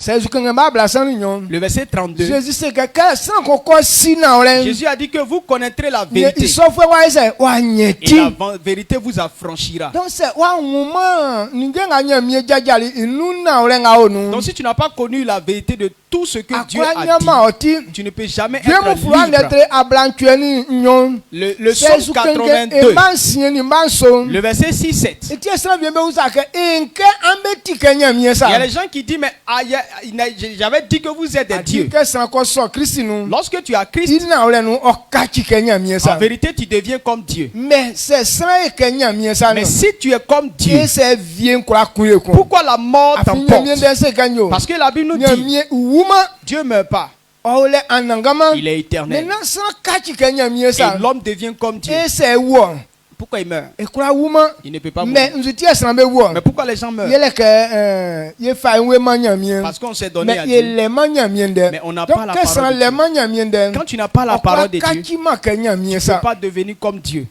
Le verset 32. Jésus a dit que vous connaîtrez la vérité. Et la vérité vous affranchira. Donc si tu n'as pas connu la vérité de tout ce que Dieu a dit, tu ne peux jamais être libre. Le psaume 82, le verset 6-7. Il y a les gens qui disent, mais j'avais dit que vous êtes des dieux. Lorsque tu as Christ, en vérité tu deviens comme Dieu. Mais si tu es comme Dieu, pourquoi la mort t'emporte? Parce que la Bible nous dit, Dieu ne meurt pas. Il est éternel. Et l'homme devient comme Dieu. Pourquoi il meurt? Il ne peut pas mourir. Mais pourquoi les gens meurent? Parce qu'on s'est donné à Dieu. Mais on n'a pas la parole de Dieu. Quand tu n'as pas la parole de Dieu, tu ne peux pas devenir comme Dieu.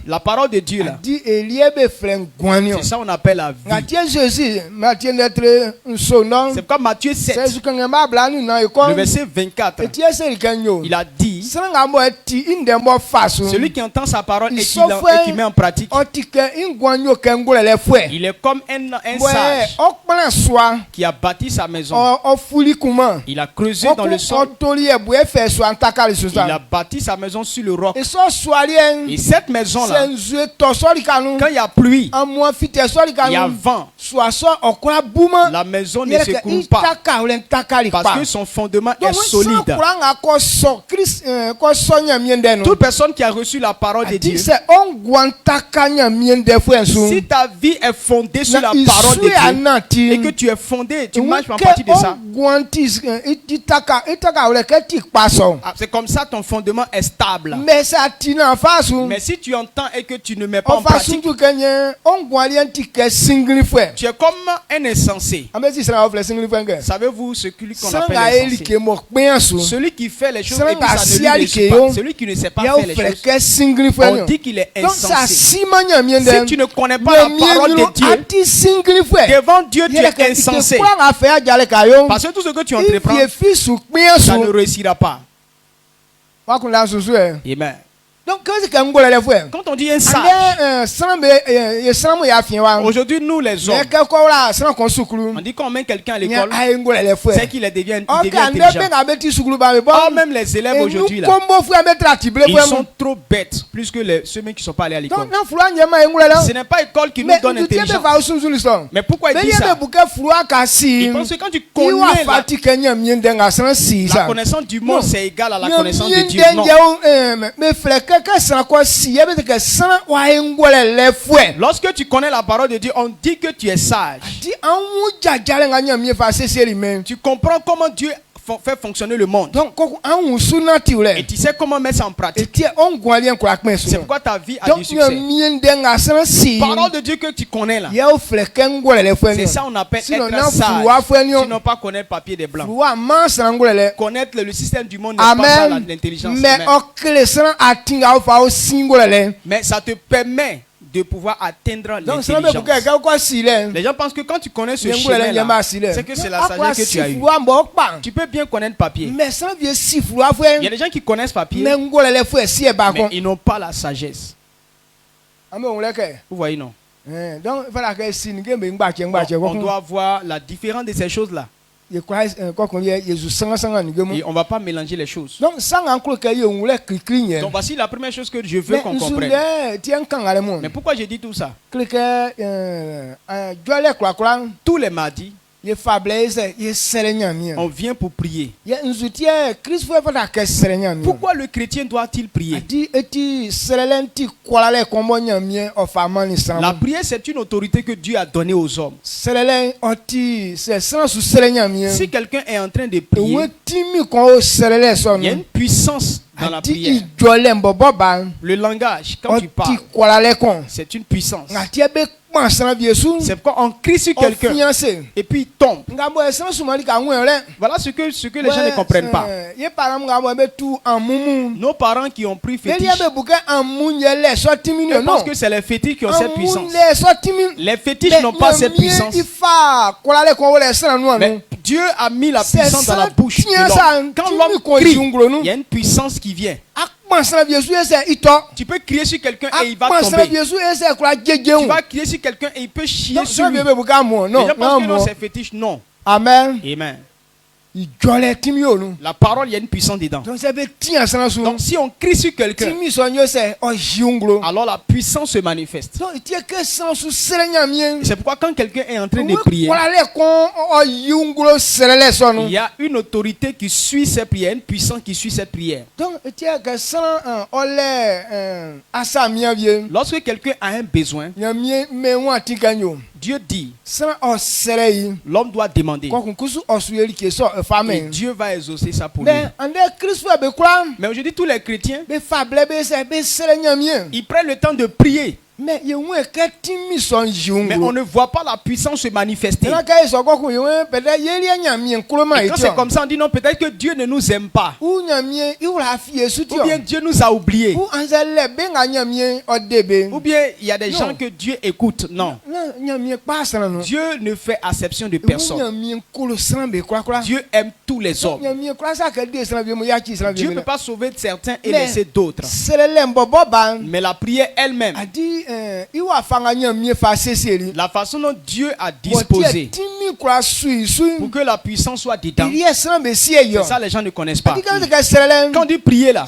La parole de Dieu là, c'est ça qu'on appelle la vie. C'est comme Matthieu 7, le verset 24. Il a dit, celui qui entend sa parole et qui met en pratique, il est comme un sage qui a bâti sa maison. Il a creusé dans le sol. Il a bâti sa maison sur le roc. Et cette maison-là, quand il y a pluie, il y a vent, la maison ne s'écroule pas parce que son fondement est solide. Toute personne qui a reçu la parole de Dieu, si ta vie est fondée sur la parole de Dieu et que tu es fondé, tu marches en partie de ça, c'est comme ça ton fondement est stable. Mais si tu entends et que tu ne mets pas en pratique, tu es comme un insensé. Savez-vous ce qu'on appelle insensé? Celui qui fait les choses et puis ça ne lui réussit pas. Celui qui ne sait pas faire les choses, on dit qu'il est insensé. Si tu ne connais pas la parole de Dieu, devant Dieu tu es insensé. Parce que tout ce que tu entreprends, ça ne réussira pas. Amen. Donc, quand on dit un sage, aujourd'hui nous les hommes, on dit qu'on met quelqu'un à l'école, c'est qu'il devient intelligent. Or même les élèves aujourd'hui là, ils sont trop bêtes, plus que ceux qui ne sont pas allés à l'école. Ce n'est pas l'école qui nous donne l'intelligence. Mais pourquoi il dit ça? Il pense que quand tu connais la connaissance du monde, c'est égal à la connaissance de Dieu. Non. Lorsque tu connais la parole de Dieu, on dit que tu es sage. Tu comprends comment Dieu fait fonctionner le monde. Et tu sais comment mettre ça en pratique. C'est pourquoi ta vie a du succès. Parole de Dieu que tu connais là, c'est ça on appelle être sage. Tu n'as pas connaître le papier des blancs. Connaître le système du monde n'est pas ça l'intelligence. Mais ça te permet de pouvoir atteindre l'intelligence. Les gens pensent que quand tu connais ce chemin-là, c'est que c'est la sagesse que tu as eue. Tu peux bien connaître papier. Il y a des gens qui connaissent papier, mais ils n'ont pas la sagesse. Vous voyez, non? On doit voir la différence de ces choses-là. Et on ne va pas mélanger les choses. Donc voici la première chose que je veux qu'on comprenne. Mais pourquoi j'ai dit tout ça? Tous les mardis, on vient pour prier. Pourquoi le chrétien doit-il prier? La prière, c'est une autorité que Dieu a donnée aux hommes. Si quelqu'un est en train de prier, il y a une puissance dans la prière. Le langage, quand tu parles, c'est une puissance. C'est pourquoi on crie sur quelqu'un et puis il tombe. Voilà ce que les gens ne comprennent pas. Nos parents qui ont pris fétiche, ils pensent que c'est les fétiches qui ont cette puissance. Les fétiches n'ont pas cette puissance. Mais Dieu a mis la puissance dans la bouche de l'homme. Quand l'homme crie, il y a une puissance qui vient. Tu peux crier sur quelqu'un et il va tomber. Tu vas crier sur quelqu'un et il peut chier sur lui. Les gens pensent que non, c'est fétiche. Non. Amen. Amen. La parole, il y a une puissance dedans. Donc si on crie sur quelqu'un, alors la puissance se manifeste. C'est pourquoi quand quelqu'un est en train de prier, il y a une autorité qui suit cette prière, une puissance qui suit cette prière. Lorsque quelqu'un a un besoin, Dieu dit, l'homme doit demander. Et Dieu va exaucer ça pour lui. Mais aujourd'hui, tous les chrétiens, ils prennent le temps de prier. Mais on ne voit pas la puissance se manifester. Et quand c'est comme ça, on dit non, peut-être que Dieu ne nous aime pas. Ou bien Dieu nous a oubliés. Ou bien il y a des gens que Dieu écoute. Non. Dieu ne fait acception de personne. Dieu aime tous les hommes. Dieu ne peut pas sauver certains et laisser d'autres. Mais la prière elle-même, la façon dont Dieu a disposé pour que la puissance soit dedans, c'est ça les gens ne connaissent pas. Quand on dit prier là,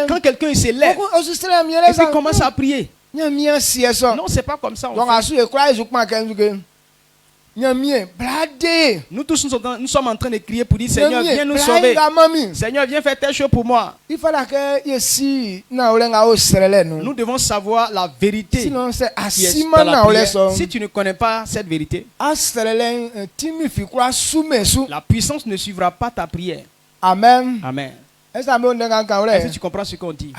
quand quelqu'un se lève et puis commence à prier, non, c'est pas comme ça. Nous tous nous sommes en train de crier pour dire Seigneur, viens nous sauver. Seigneur, viens faire telle chose pour moi. Nous devons savoir la vérité qui est dans la prière. Si tu ne connais pas cette vérité, la puissance ne suivra pas ta prière. Amen. Amen. Est-ce que tu comprends ce qu'on dit?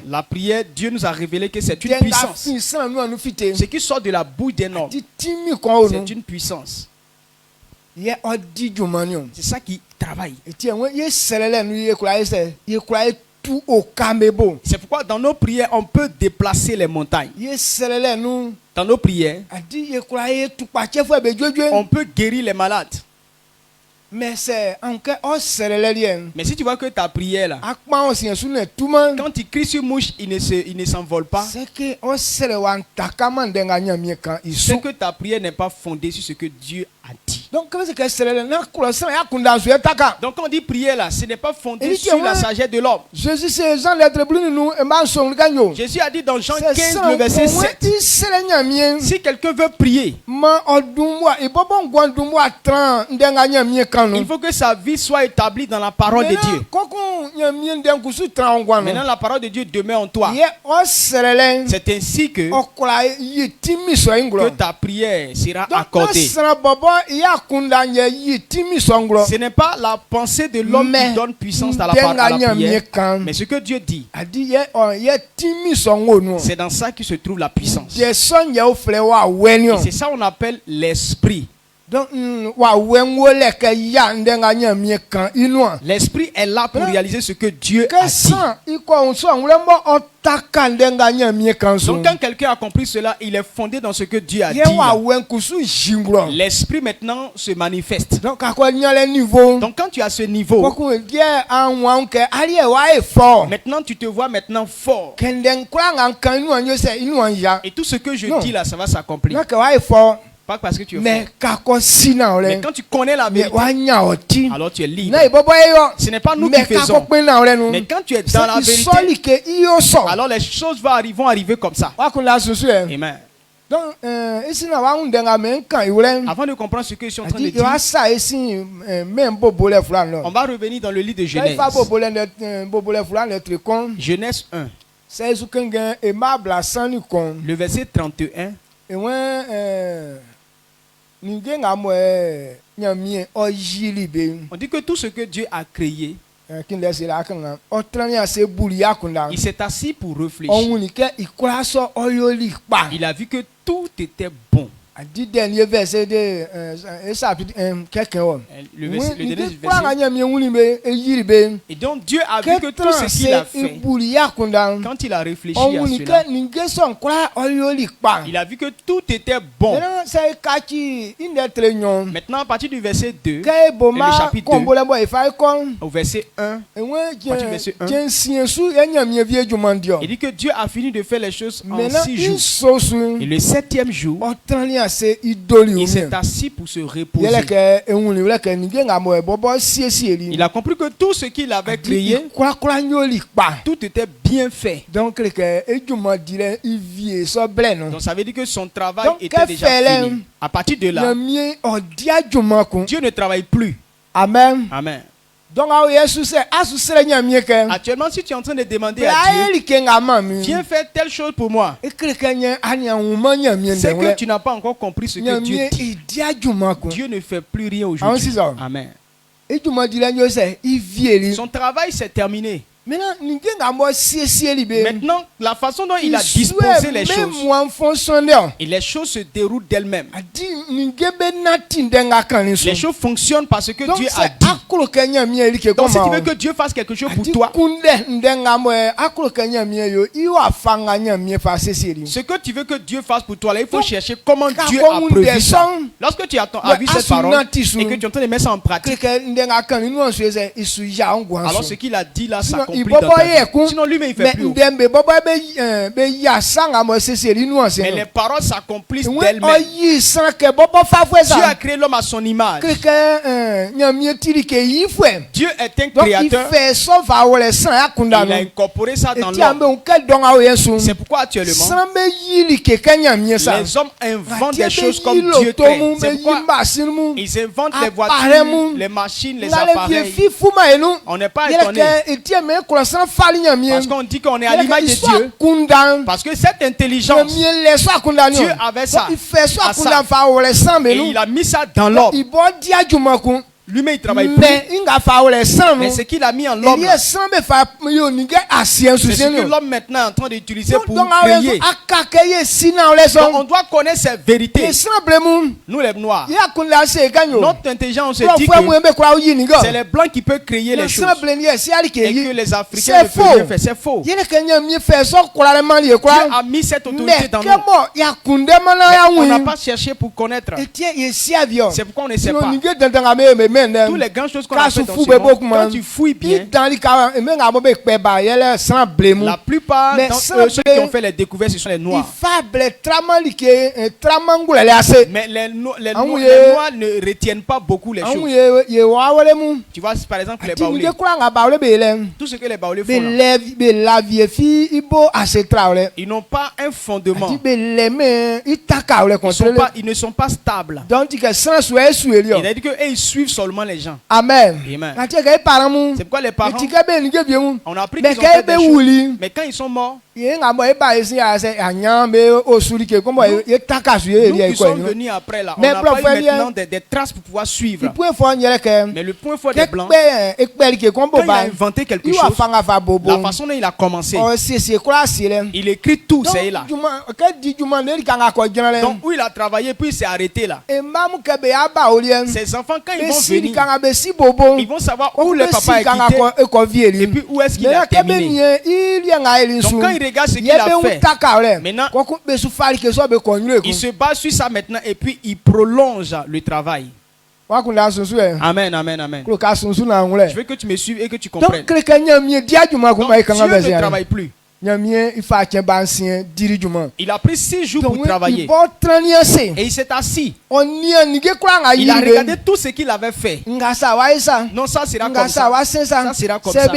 La prière, Dieu nous a révélé que c'est une puissance. Ce qui sort de la bouche d'un homme, c'est une puissance. C'est ça qui travaille. C'est pourquoi dans nos prières, on peut déplacer les montagnes. Dans nos prières, on peut guérir les malades. Mais si tu vois que ta prière là, quand tu cries sur mouche, il ne s'envole pas. C'est que ta prière n'est pas fondée sur ce que Dieu a dit. Donc quand on dit prière là, ce n'est pas fondé sur la sagesse de l'homme. Jésus a dit dans Jean 15, le verset 7, si quelqu'un veut prier, il faut que sa vie soit établie dans la parole de Dieu. Maintenant la parole de Dieu demeure en toi. C'est ainsi que ta prière sera accordée. Ce n'est pas la pensée de l'homme qui donne puissance à la prière, mais ce que Dieu dit, c'est dans ça que se trouve la puissance. Et c'est ça qu'on appelle l'esprit. L'esprit est là pour réaliser ce que Dieu a dit. Donc quand quelqu'un a compris cela, il est fondé dans ce que Dieu a dit. L'esprit maintenant se manifeste. Donc quand tu as ce niveau, maintenant tu te vois maintenant fort. Et tout ce que je dis là, ça va s'accomplir. Pas parce que tu es fort. Mais quand tu connais la vérité, alors tu es libre. Ce n'est pas nous qui faisons. Mais quand tu es dans la vérité, alors les choses vont arriver comme ça. Amen. Donc, avant de comprendre ce que je suis en train de dire, on va revenir dans le livre de Genèse. Genèse 1. Le verset 31. On dit que tout ce que Dieu a créé, il s'est assis pour réfléchir. Il a vu que tout était bon. Le dernier verset, et donc Dieu a vu que tout ce qu'il a fait, quand il a réfléchi à cela, il a vu que tout était bon. Maintenant, à partir du verset 2, le chapitre 2, au verset 1, il dit que Dieu a fini de faire les choses en 6 jours. Et le 7e jour, il s'est assis pour se reposer. Il a compris que tout ce qu'il avait créé, tout était bien fait. Donc ça veut dire que son travail était déjà fini. À partir de là, Dieu ne travaille plus. Amen. Amen. Donc, actuellement, si tu es en train de demander à Dieu, viens faire telle chose pour moi, c'est que tu n'as pas encore compris ce que Dieu dit. Dieu ne fait plus rien aujourd'hui. Amen. Son travail s'est terminé. Maintenant, la façon dont il a disposé les choses, et les choses se déroulent d'elles-mêmes. Les choses fonctionnent parce que Dieu a dit. Donc si tu veux que Dieu fasse quelque chose pour toi, ce que tu veux que Dieu fasse pour toi, là, il faut chercher comment Dieu a prévu ça. Lorsque tu as vu cette parole et que tu es en train de mettre ça en pratique, alors ce qu'il a dit là, ça sinon lui-même il fait plus haut. Mais les paroles s'accomplissent d'elles-mêmes. Dieu a créé l'homme à son image. Dieu est un créateur. Il a incorporé ça dans l'homme. C'est pourquoi actuellement les hommes inventent des choses comme Dieu crée. C'est pourquoi ils inventent les voitures, les machines, les appareils. On n'est pas étonné. Parce qu'on dit qu'on est à l'image de Dieu. Parce que cette intelligence, Dieu avait ça. Et il a mis ça dans l'homme. Lui-même il travaille plus. Mais ce qu'il a mis en l'homme, c'est ce que l'homme maintenant est en train d'utiliser pour créer. Donc on doit connaître ces vérités. Nous les noirs, notre intelligence se dit que c'est les blancs qui peuvent créer les choses et que les Africains ne peuvent rien faire. C'est faux. Dieu a mis cette autorité dans nous. Mais on n'a pas cherché pour connaître. C'est pourquoi on ne sait pas. Toutes les grandes choses qu'on a faites dans ce monde, quand tu fouilles bien, la plupart d'entre ceux qui ont fait les découvertes, ce sont les noirs. Mais les noirs ne retiennent pas beaucoup les choses. Tu vois, par exemple, les baoulés. Tout ce que les baoulés font là, ils n'ont pas un fondement. Ils ne sont pas stables. Il a dit qu'ils suivent seulement les gens. Amen. Amen. C'est pourquoi les parents, on a appris qu'ils ont fait des choses, mais quand ils sont morts, nous qui sommes venus après là, on n'a pas eu maintenant des traces pour pouvoir suivre. Mais le point fort des blancs, quand il a inventé quelque chose, la façon dont il a commencé, il écrit tout, c'est là. Donc où il a travaillé, puis il s'est arrêté là. Ses enfants, quand ils vont venir, ils vont savoir où le papa est quitté et puis où est-ce qu'il a terminé. Donc quand il regarde ce qu'il a fait, maintenant il se base sur ça maintenant et puis il prolonge le travail. Amen, amen, amen. Je veux que tu me suives et que tu comprennes. Donc Dieu ne travaille plus. Il a pris 6 jours pour travailler. Et il s'est assis. Il a regardé tout ce qu'il avait fait. Non, ça sera comme ça. Ça sera comme ça.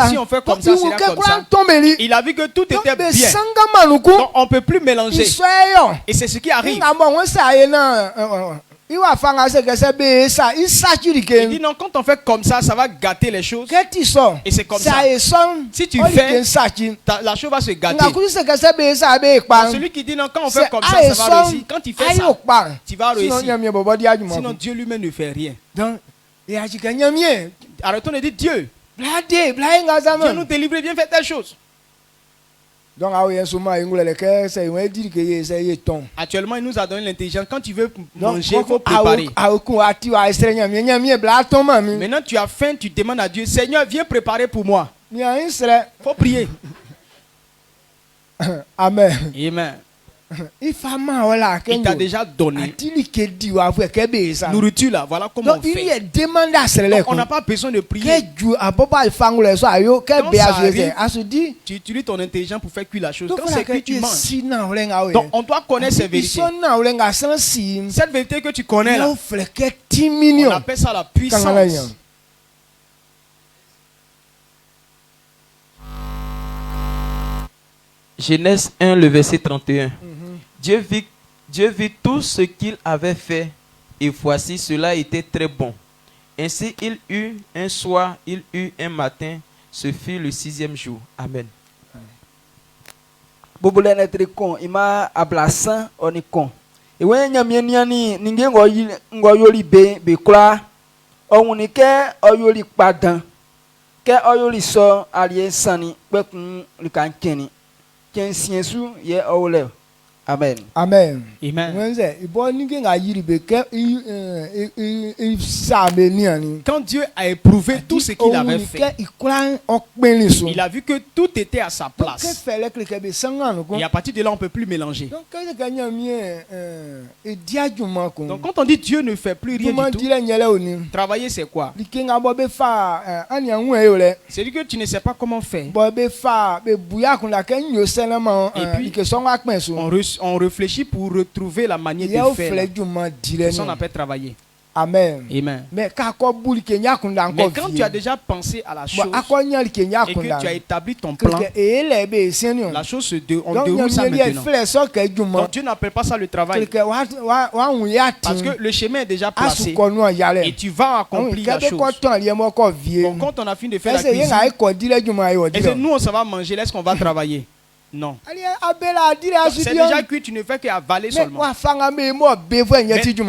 Si on fait comme ça, ça sera comme ça. Il a vu que tout était bien. Donc on ne peut plus mélanger. Et c'est ce qui arrive. Il dit non, quand on fait comme ça va gâter les choses. Et c'est comme ça. Si tu fais, la chose va se gâter. Celui qui dit non, quand on fait comme ça va réussir. Quand il fait ça, tu vas réussir. Sinon Dieu lui-même ne fait rien. Arrêtons de dire Dieu. Dieu nous délivre, viens faire telle chose. Actuellement, il nous a donné l'intelligence. Quand tu veux manger, il faut préparer. Maintenant, tu as faim, tu demandes à Dieu, Seigneur, viens préparer pour moi. Il faut prier. Amen. Amen. Il t'a déjà donné nourriture là, voilà comment on fait. Donc, on n'a pas besoin de prier. Quand ça arrive, tu utilises ton intelligence pour faire cuire la chose. Quand c'est cuit, tu manges. Donc on doit connaître ces vérités. Cette vérité que tu connais là, on appelle ça la puissance. Genèse 1, le verset 31. Dieu vit tout ce qu'il avait fait, et voici, cela était très bon. Ainsi, il eut un soir, il eut un matin, ce fut le 6e jour. Amen. Amen. Amen. Quand Dieu a éprouvé tout ce qu'il avait fait, il a vu que tout était à sa place. Et à partir de là, on ne peut plus mélanger. Donc quand on dit Dieu ne fait plus rien du tout, travailler c'est quoi? C'est dire que tu ne sais pas comment faire. Et puis, on réfléchit pour retrouver la manière de faire. C'est ça qu'on appelle travailler. Amen. Amen. Mais quand tu as déjà pensé à la chose et que tu as établi ton plan, la chose on déroule ça maintenant. Donc Dieu n'appelle pas ça le travail. Parce que le chemin est déjà placé et tu vas accomplir la chose. Bon, quand on a fini de faire la cuisine, et nous on s'en va manger, est-ce qu'on va travailler? Non. C'est déjà cuit, tu ne fais qu'avaler seulement. Mais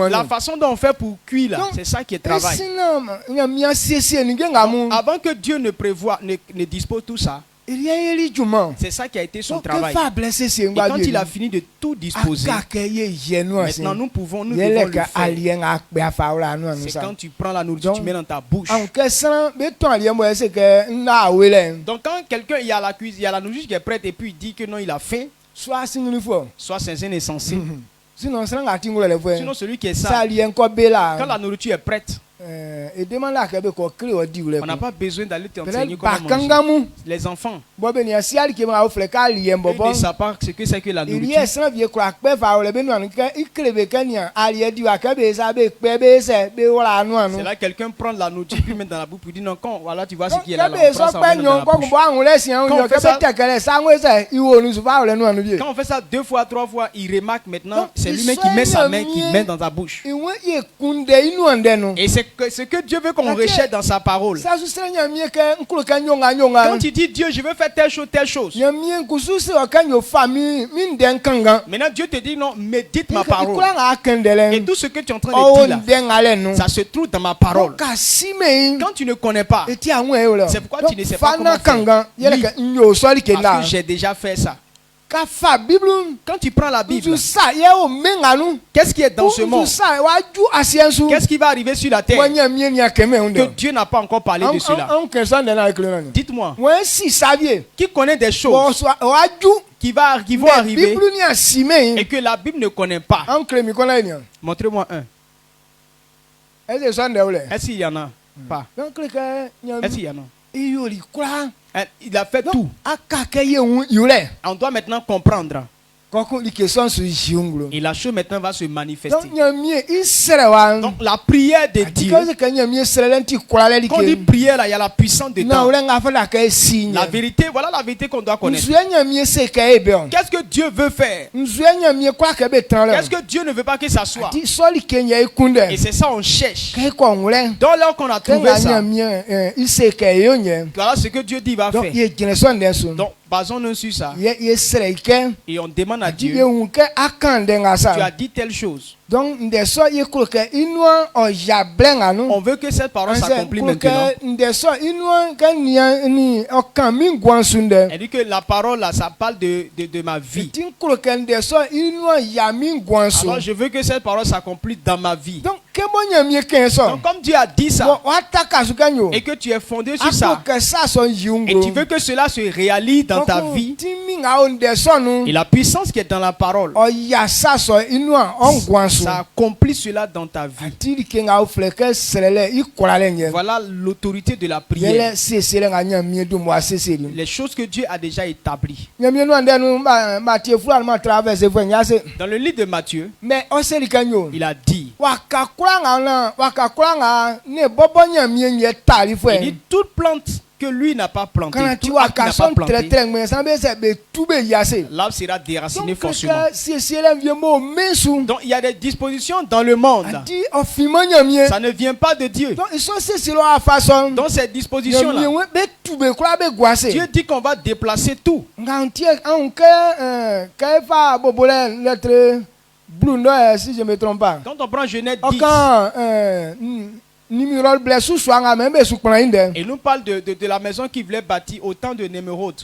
la façon dont on fait pour cuire, c'est ça qui est travail. Avant que Dieu ne prévoie, ne dispose tout ça, c'est ça qui a été son travail. Et quand il a fini de tout disposer, maintenant nous devons le faire. C'est quand tu prends la nourriture, tu mets dans ta bouche. Donc quand quelqu'un il y a la cuisine, il y a la nourriture qui est prête et puis il dit que non, il a faim, soit c'est insensé. Sinon celui qui est ça, quand la nourriture est prête, on n'a pas besoin d'aller t'enseigner comment manger. Les enfants, ils ne savent pas ce que c'est que la nourriture. C'est là quelqu'un prend la nourriture puis met dans la bouche et dit non, quand voilà, tu vois ce qui est là. Quand on fait ça 2 fois, 3 fois, il remarque maintenant, c'est lui-même qui met sa main, qui met dans sa bouche. Et c'est ce que Dieu veut qu'on rejette dans sa parole. Quand tu dis Dieu, je veux faire telle chose, telle chose. Maintenant Dieu te dit non, médite ma parole. Et tout ce que tu es en train de dire là, ça se trouve dans ma parole. Quand tu ne connais pas, c'est pourquoi tu ne sais pas comment faire. Parce que j'ai déjà fait ça. Quand tu prends la Bible, qu'est-ce qui est dans ce monde? Qu'est-ce qui va arriver sur la terre que Dieu n'a pas encore parlé de cela? Dites-moi, qui connaît des choses qui vont arriver et que la Bible ne connaît pas? Montrez-moi un. Est-ce qu'il y en a pas? Est-ce qu'il y en a? Il a fait tout. On doit maintenant comprendre. Et la chose maintenant va se manifester. Donc la prière de Dieu. Quand on dit prière là, il y a la puissance dedans. La vérité, voilà la vérité qu'on doit connaître. Qu'est-ce que Dieu veut faire? Qu'est-ce que Dieu ne veut pas que ça soit? Et c'est ça on cherche. Dans l'heure qu'on a trouvé ça, voilà ce que Dieu dit va faire. Donc basons-nous sur ça. Et on demande à Dieu, tu as dit telle chose. Donc, on veut que cette parole s'accomplisse maintenant. Elle dit que la parole là, ça parle de ma vie. Alors je veux que cette parole s'accomplisse dans ma vie. Donc comme Dieu a dit ça, et que tu es fondé sur ça, et tu veux que cela se réalise dans ta vie, et la puissance qui est dans la parole, ça accomplit cela dans ta vie. Voilà l'autorité de la prière. Les choses que Dieu a déjà établies. Dans le livre de Matthieu, il a dit, il dit toute plante que lui n'a pas planté, tout arbre n'a pas planté, l'arbre sera déraciné forcément. Donc il y a des dispositions dans le monde. Ça ne vient pas de Dieu. Dans cette disposition là, Dieu dit qu'on va déplacer tout. Si je me trompe pas. Quand on prend Genèse 10, et nous parle de la maison qui voulait bâtir au temps de Némérode.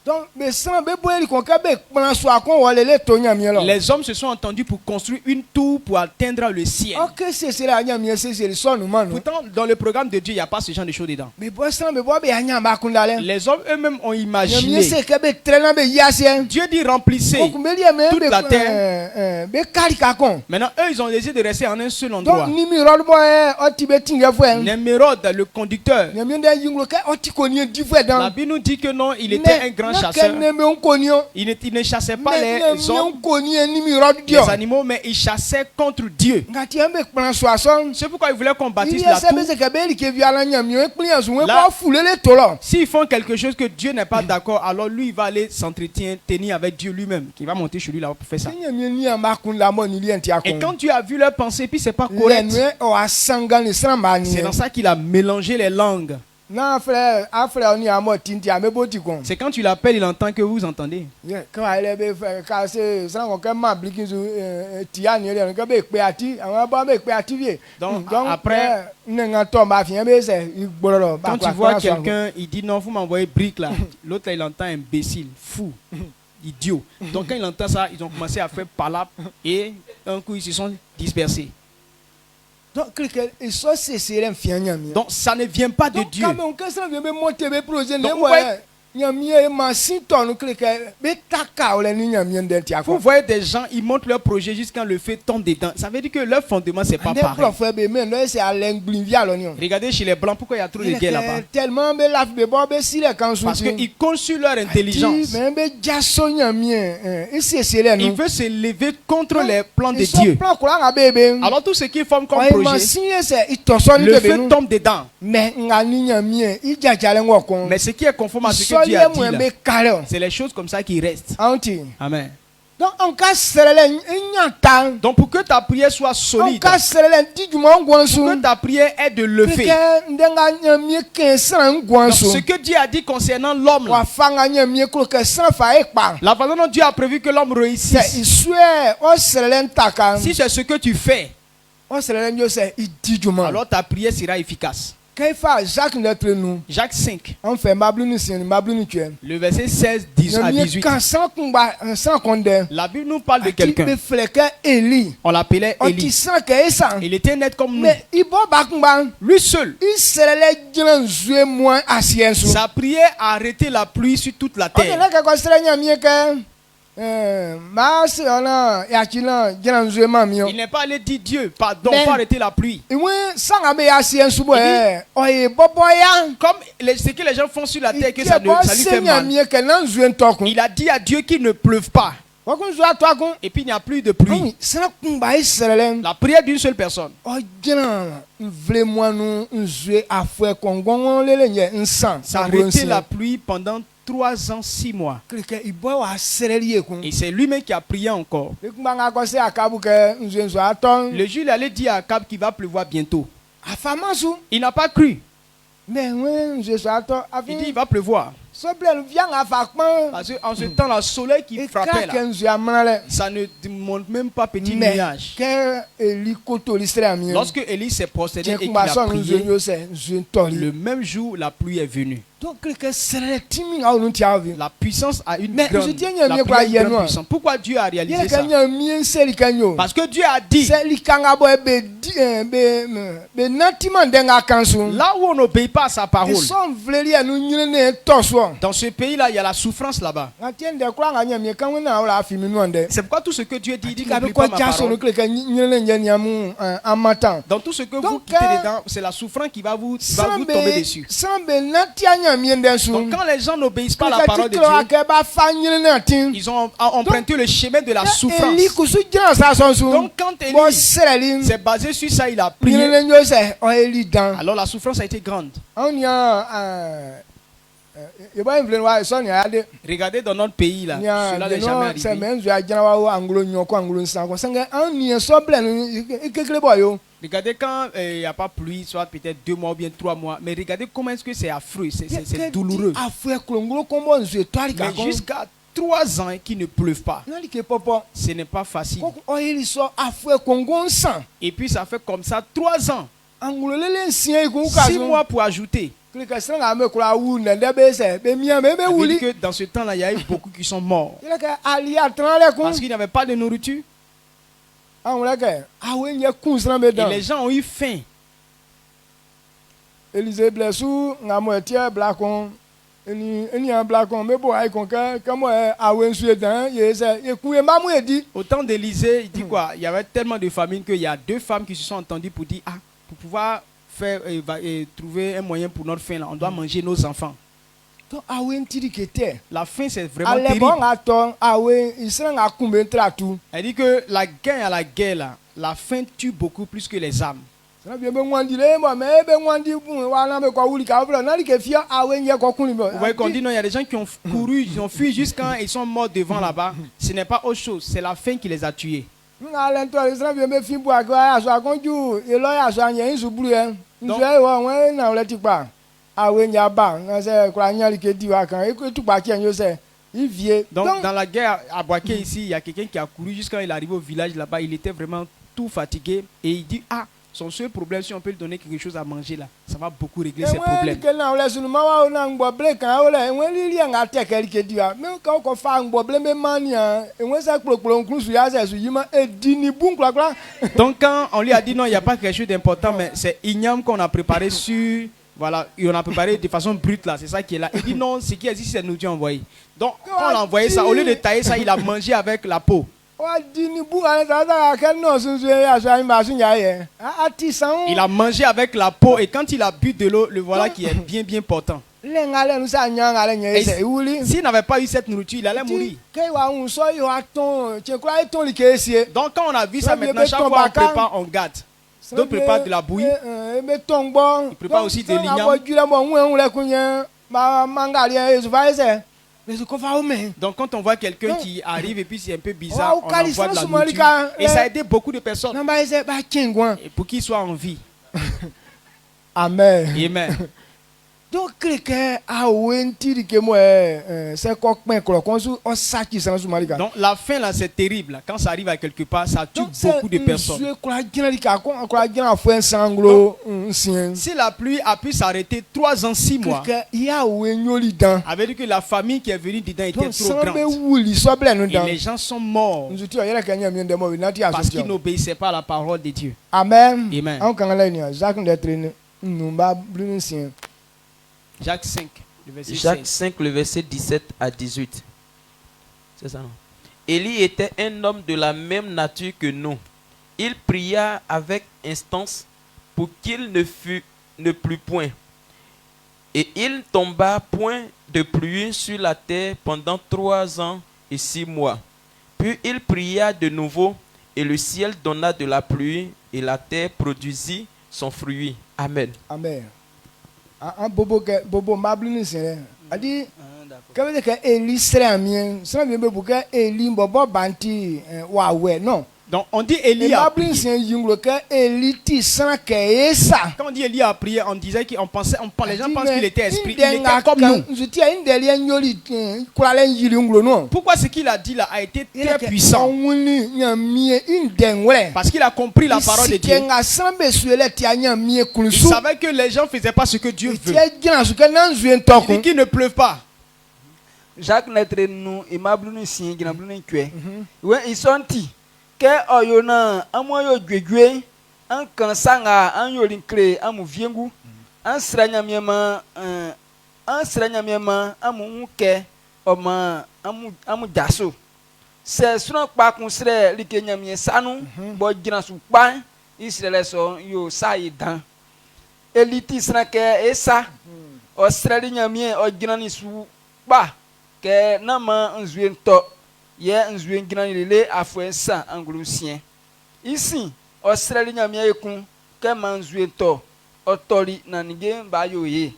Donc, les hommes se sont entendus pour construire une tour pour atteindre le ciel. Pourtant, dans le programme de Dieu, il n'y a pas ce genre de choses dedans. Les hommes eux-mêmes ont imaginé. Dieu dit remplissez toute la terre. Maintenant, eux, ils ont décidé de rester en un seul endroit. Némérode, le conducteur, la Bible nous dit que non, il était un grand chasseur. Il ne chassait pas les hommes, les animaux, mais il chassait contre Dieu. C'est pourquoi il voulait qu'on bâtisse la tour. Là, s'ils font quelque chose que Dieu n'est pas d'accord, alors lui il va aller s'entretenir avec Dieu lui-même, qui va monter chez lui là pour faire ça. Et quand tu as vu leur pensée, puis c'est pas correct. C'est dans ça qu'il a mélangé les langues. C'est quand tu l'appelles, il entend que vous entendez. Donc après, quand tu vois quelqu'un, il dit non, vous m'envoyez brique là. L'autre là, il entend imbécile, fou, idiot. Donc quand il entend ça, ils ont commencé à faire palabre et un coup ils se sont dispersés. Donc ça ne vient pas de Dieu. Donc, vous voyez des gens, ils montent leur projet jusqu'à le feu tombe dedans. Ça veut dire que leur fondement c'est pas pareil. Regardez chez les blancs, pourquoi il y a trop de guerre là-bas? Parce qu'ils comptent sur leur intelligence. Ils veulent se lever contre les plans de Dieu. Alors tout ce qu'ils forment comme projet, le feu tombe dedans. Mais ce qui est conforme à ce que Dieu a dit là, c'est les choses comme ça qui restent. Amen. Donc pour que ta prière soit solide, pour que ta prière ait de lever, ce que Dieu a dit concernant l'homme, la façon dont Dieu a prévu que l'homme réussisse, si c'est ce que tu fais, alors ta prière sera efficace. Jacques 5, le verset 16 à 18. La Bible nous parle de quelqu'un. On l'appelait Élie. Il était net comme nous. Lui seul, sa prière a arrêté la pluie sur toute la terre. Il n'est pas allé dire Dieu, pardon, faut arrêter la pluie. Comme ce que les gens font sur la terre, que ça lui fait mal. Il a dit à Dieu qu'il ne pleuve pas. Et puis il n'y a plus de pluie. La prière d'une seule personne. Ça a arrêté la pluie pendant 3 ans, 6 mois. Et c'est lui-même qui a prié encore. Le juge allait dire à Akab qu'il va pleuvoir bientôt. Il n'a pas cru. Il dit il va pleuvoir. Parce qu'en ce temps, le soleil qui frappait là, ça ne montre même pas petit nuage. Lorsque Élie s'est procédé et qu'il a prié, le même jour, la pluie est venue. La puissance a une grande puissance. Pourquoi Dieu a réalisé ça? Parce que Dieu a dit, là où on n'obéit pas à sa parole, dans ce pays-là, il y a la souffrance là-bas. C'est pourquoi tout ce que Dieu dit n'oublie pas ma parole. Dans tout ce que vous quittez dedans, c'est la souffrance qui va vous tomber dessus. Donc quand les gens n'obéissent pas à la parole de Dieu, ils ont emprunté le chemin de la souffrance. Donc quand Élie s'est basé sur ça, il a prié. Alors la souffrance a été grande. Regardez dans notre pays là, cela n'est jamais arrivé. Regardez quand il n'y a pas pluie, soit peut-être 2 mois ou bien 3 mois. Mais regardez comment est-ce que c'est affreux, c'est douloureux. Mais jusqu'à 3 ans qu'il ne pleuve pas, ce n'est pas facile. Et puis ça fait comme ça 3 ans. 6 mois pour ajouter. Parce que dans ce temps-là, il y a eu beaucoup qui sont morts. Parce qu'il n'y avait pas de nourriture. Et les gens ont eu faim. Au temps d'Élisée, il dit quoi? Il y avait tellement de famines qu'il y a 2 femmes qui se sont entendues pour dire, ah, pour pouvoir faire trouver un moyen pour notre faim là, on doit manger nos enfants. La faim c'est vraiment terrible. Elle dit que la guerre là, la faim tue beaucoup plus que les âmes. Vous voyez qu'on dit non, il y a des gens qui ont couru, ils ont fui jusqu'à ils sont morts devant là-bas. Ce n'est pas autre chose, c'est la faim qui les a tués. Donc, dans la guerre à Boaké ici, il y a quelqu'un qui a couru jusqu'à il arrive au village là-bas, il était vraiment tout fatigué et il dit ah, son seul problème, si on peut lui donner quelque chose à manger là, ça va beaucoup régler ses problèmes. Donc quand on lui a dit non, il n'y a pas quelque chose d'important, mais c'est igname qu'on a préparé sur... Voilà, et on a préparé de façon brute là, c'est ça qui est là. Il dit non, ce qui existe, c'est nourriture envoyée. Donc, quand on a envoyé ça, au lieu de tailler ça, il a mangé avec la peau. Il a mangé avec la peau et quand il a bu de l'eau, le voilà qui est bien bien portant. S'il n'avait pas eu cette nourriture, il allait mourir. Donc quand on a vu ça maintenant, chaque fois on prépare, on garde. D'autres préparent de la bouillie. Ils préparent aussi de l'igname. Donc quand on voit quelqu'un qui arrive et puis c'est un peu bizarre, on envoie de la nourriture. Et ça a aidé beaucoup de personnes. Et pour qu'ils soient en vie. Amen. Amen. Donc la faim là c'est terrible. Quand ça arrive à quelque part, ça tue beaucoup de personnes. Donc, si la pluie a pu s'arrêter 3 ans, 6 mois, avait dit que la famille qui est venue dedans était trop grande. Et les gens sont morts parce qu'ils n'obéissaient pas à la parole de Dieu. Amen. Amen. Jacques 5, le verset 17 à 18. C'est ça, non? Élie était un homme de la même nature que nous. Il pria avec instance pour qu'il ne plût point. Et il tomba point de pluie sur la terre pendant 3 ans et 6 mois. Puis il pria de nouveau, et le ciel donna de la pluie, et la terre produisit son fruit. Amen. Amen. Bobo mablini sere. Adi quand que Élie serait mien, ça veut dire que Élie bobo banti wawe non. Donc on dit Élie a prié. Quand on dit Élie a prié, on disait qu'on pensait, les gens pensent qu'il était esprit. Il était comme nous. Pourquoi ce qu'il a dit là a été très puissant? Parce qu'il a compris la parole de Dieu. Il savait que les gens ne faisaient pas ce que Dieu veut. Il dit qu'il ne pleuve pas. Jacques n'était nous immeuble nous signe qui n'a plus ni que. Ouais ils sont ti. Que oyona amoyo gwegwe an kansanga an yolinkle amu viengu an sranya miema amu ke oma amu jaso se suno pa kun sre likenya mie sanu bo gina su pa israel so yo saidan eliti snake esa o sre nyamie o gina ni su pa ke na ma nzuen to ye nzuen gina lele afwensa anglusien ici Australie nyamia ekun ke manzuen to otori na nige ba yo ye.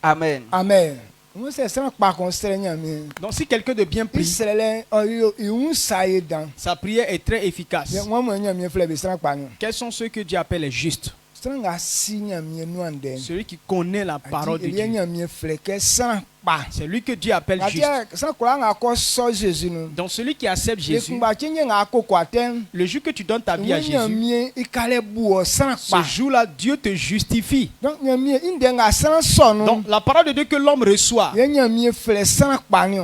Amen. Amen. On sait ça pas construire nyamia. Donc si quelqu'un de bien prie, sa prière est très efficace. Quels sont ceux que Dieu appelle les justes? Celui qui connaît la parole de Dieu. C'est lui que Dieu appelle juste. Donc celui qui accepte Jésus, le jour que tu donnes ta vie à Jésus, ce jour-là, Dieu te justifie. Donc la parole de Dieu que l'homme reçoit,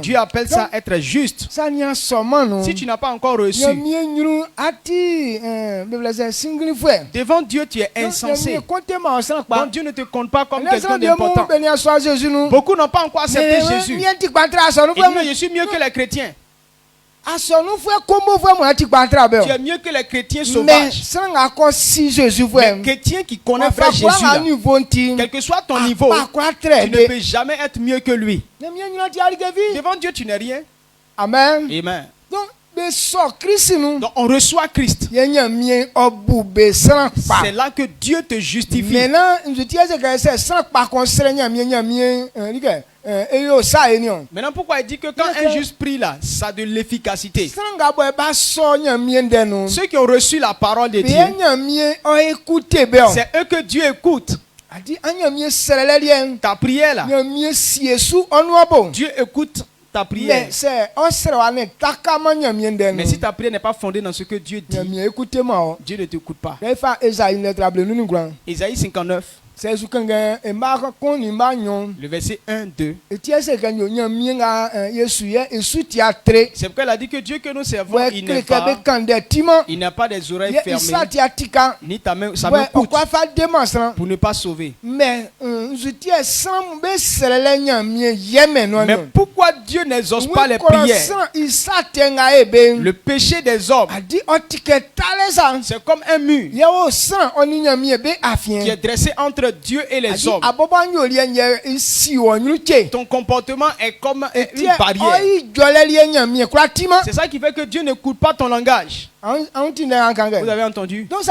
Dieu appelle ça être juste. Si tu n'as pas encore reçu, devant Dieu tu es insensé. Donc Dieu ne te compte pas comme quelqu'un d'important. Beaucoup n'ont pas encore accepté Jésus. Je suis mieux que les chrétiens. Tu es mieux que les chrétiens sauvages. Les chrétiens qui connaissent vrai Jésus là, quel que soit ton niveau, tu ne peux jamais être mieux que lui. Devant Dieu tu n'es rien. Amen. Amen. Donc on reçoit Christ. C'est là que Dieu te justifie. Maintenant, pourquoi il dit que quand un juste prie là, ça a de l'efficacité. Ceux qui ont reçu la parole de Dieu, c'est eux que Dieu écoute. Ta prière là, Dieu écoute ta prière. Mais si ta prière n'est pas fondée dans ce que Dieu dit, Dieu ne t'écoute pas. Isaïe 59. Le verset 1, 2. C'est pourquoi il a dit que Dieu que nous servons, il n'a pas des oreilles fermées, ni sa main courte pour ne pas sauver. Mais pourquoi Dieu n'exauce pas les prières? Le péché des hommes, c'est comme un mur qui est dressé entre Dieu et les hommes. Ton comportement est comme une barrière. C'est ça qui fait que Dieu n'écoute pas ton langage. Vous avez entendu? Donc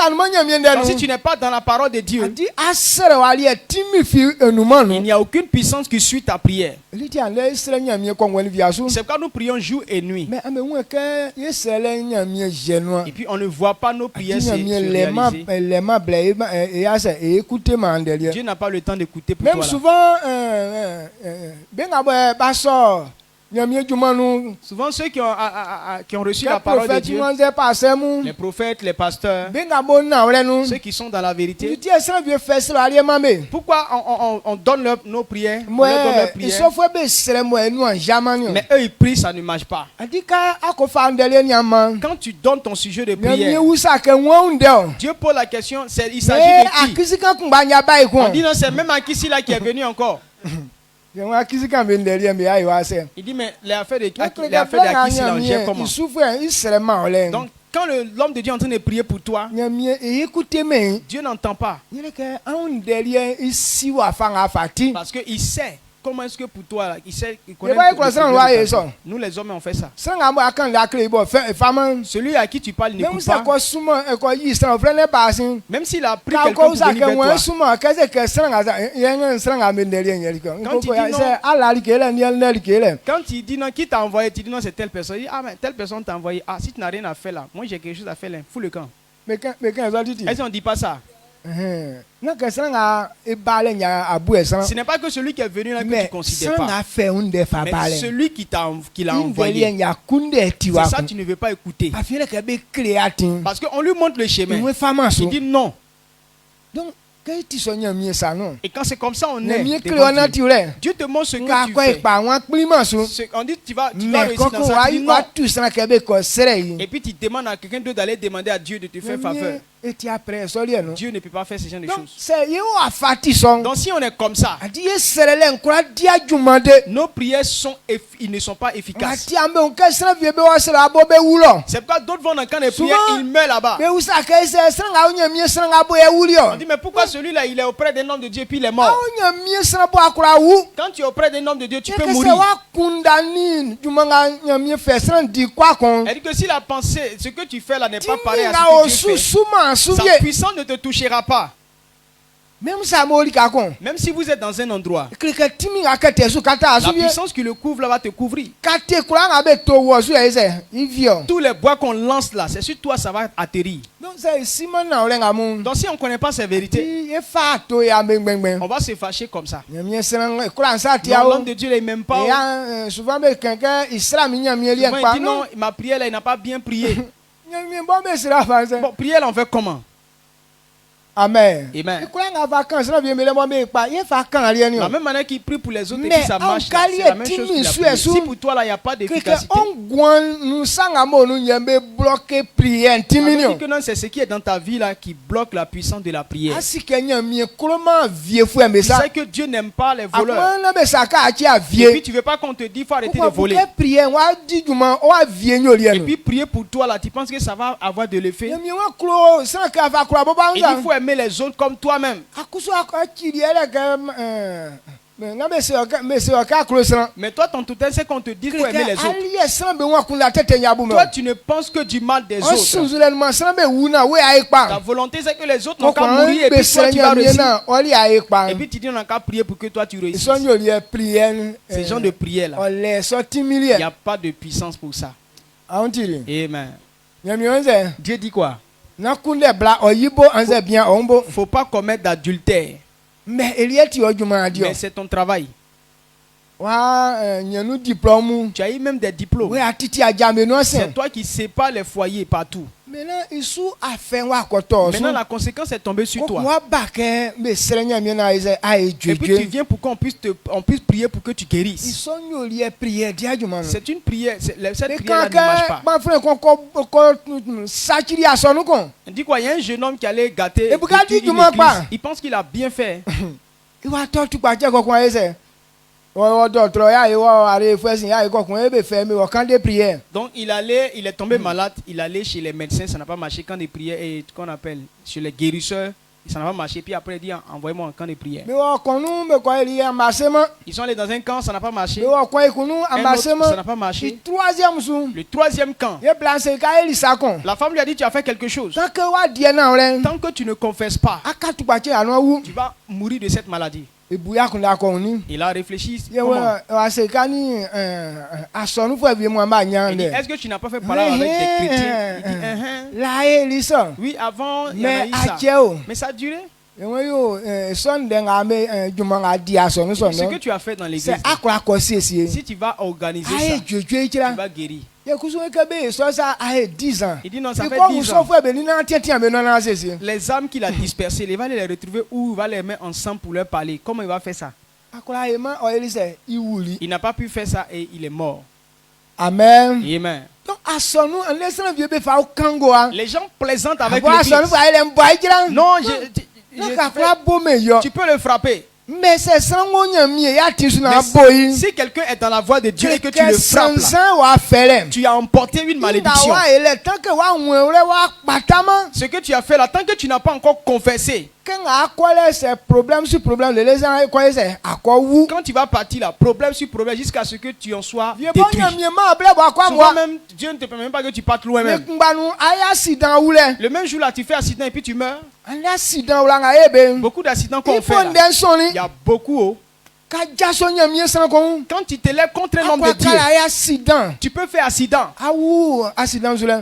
si tu n'es pas dans la parole de Dieu, il n'y a aucune puissance qui suit ta prière. C'est pourquoi nous prions jour et nuit. Et puis on ne voit pas nos prières se réaliser. Dieu n'a pas le temps d'écouter pour toi. Même souvent, souvent ceux qui ont reçu la parole de Dieu, les prophètes, les pasteurs, ceux qui sont dans la vérité, pourquoi on donne nos prières, on leur donne leurs prières, mais eux ils prient, ça ne marche pas. Quand tu donnes ton sujet de prière, Dieu pose la question, il s'agit de qui? On dit non, c'est même Akissi là qui est venu encore. Il dit mais les affaires d'Akissi là, on gère comment? Donc quand l'homme de Dieu est en train de prier pour toi, Dieu n'entend pas. Parce qu'il sait comment est-ce que pour toi, il connaît nous les hommes on fait ça. Celui à qui tu parles n'écoute pas. Même s'il a pris quelqu'un pour venir vers toi. Quand il dit non, qui t'a envoyé, tu dis non, c'est telle personne. Il dit, ah mais telle personne t'a envoyé. Ah, si tu n'as rien à faire là, moi j'ai quelque chose à faire là, fous le camp. Est-ce qu'on ne dit pas ça? Ce n'est pas que celui qui est venu là que tu ne considères pas. Mais celui qui l'a envoyé. C'est ça tu ne veux pas écouter. Parce qu'on lui montre le chemin. Il dit non. Et quand c'est comme ça, on est devant Dieu. Dieu te montre ce que tu fais. On dit tu vas réussir dans ça. Tu dis non. Et puis tu demandes à quelqu'un d'autre d'aller demander à Dieu de te faire faveur. Dieu ne peut pas faire ce genre de choses. Donc si on est comme ça, nos prières ils ne sont pas efficaces. C'est pourquoi d'autres vont dans le camp de prière, ils meurent là-bas. On dit mais pourquoi celui-là il est auprès d'un homme de Dieu puis il est mort? Quand tu es auprès d'un homme de Dieu, tu peux mourir. Elle dit que si la pensée, ce que tu fais là n'est pas pareil à ce que Dieu fait, sa puissance ne te touchera pas. Même si vous êtes dans un endroit, la puissance qui le couvre là va te couvrir. Tous les bois qu'on lance là, c'est sur toi ça va atterrir. Donc si on ne connaît pas ces vérités, on va se fâcher comme ça. L'homme de Dieu il m'aime pas. Souvent il dit non, ma prière là il n'a pas bien prié. Bon, prière là on fait comment? Amen. Amen. La même manière qu'il prie pour les autres et puis ça marche, c'est la même chose qu'il a prié. Si pour toi là il n'y a pas d'efficacité, c'est ce qui est dans ta vie là qui bloque la puissance de la prière. C'est que Dieu n'aime pas les voleurs. Et puis tu veux pas qu'on te dise faut arrêter de voler. Et puis prier pour toi là, tu penses que ça va avoir de l'effet? Il faut aimer les autres comme toi-même. Mais toi, ton totem, c'est qu'on te dit qu'il faut aimer les autres. Toi, tu ne penses que du mal des autres. Ta volonté, c'est que les autres n'ont qu'à mourir et puis toi, tu vas réussir. Et puis tu dis, on n'a qu'à prier pour que toi, tu réussisses. Ces gens de prière là, il n'y a pas de puissance pour ça. Amen. Dieu dit quoi? Faut pas commettre d'adultère. Mais c'est ton travail. Tu as eu même des diplômes. C'est toi qui sépares les foyers partout. Maintenant, la conséquence est tombée sur toi. Et puis tu viens pour qu'on puisse prier pour que tu guérisses. C'est une prière. Cette prière ne marche pas. On dit quoi? Il y a un jeune homme qui allait gâter une église. Il pense qu'il a bien fait. Donc il est tombé malade, il allait chez les médecins, ça n'a pas marché, camp de prière et qu'on appelle chez les guérisseurs, ça n'a pas marché, puis après il dit envoyez-moi un camp de prière. Ils sont allés dans un camp, ça n'a pas marché. Un autre, ça n'a pas marché. Le troisième camp, la femme lui a dit tu as fait quelque chose. Tant que tu ne confesses pas, tu vas mourir de cette maladie. Il a réfléchi. Comment? Il dit, est-ce que tu n'as pas fait parler avec des chrétiens? Il dit, oui, avant, il y avait eu ça. Mais ça a duré. Ce que tu as fait dans l'église, si tu vas organiser ça, tu vas guérir. Il dit non, ça fait 10 ans. Les âmes qu'il a dispersées, il va les retrouver où il va les mettre ensemble pour leur parler. Comment il va faire ça? Il n'a pas pu faire ça et il est mort. Amen. Amen. Les gens plaisantent avec le Christ. Non, tu peux le frapper. Mais si quelqu'un est dans la voie de Dieu et que tu le frappes là, tu as emporté une malédiction. Ce que tu as fait là, tant que tu n'as pas encore confessé, Quand tu vas partir là, problème sur problème, jusqu'à ce que tu en sois détruit. Souvent même, Dieu ne te permet même pas que tu partes loin même. Le même jour là, tu fais accident et puis tu meurs. Beaucoup d'accidents qu'on fait là. Il y a beaucoup. Quand tu te lèves contre un homme de Dieu, tu peux faire accident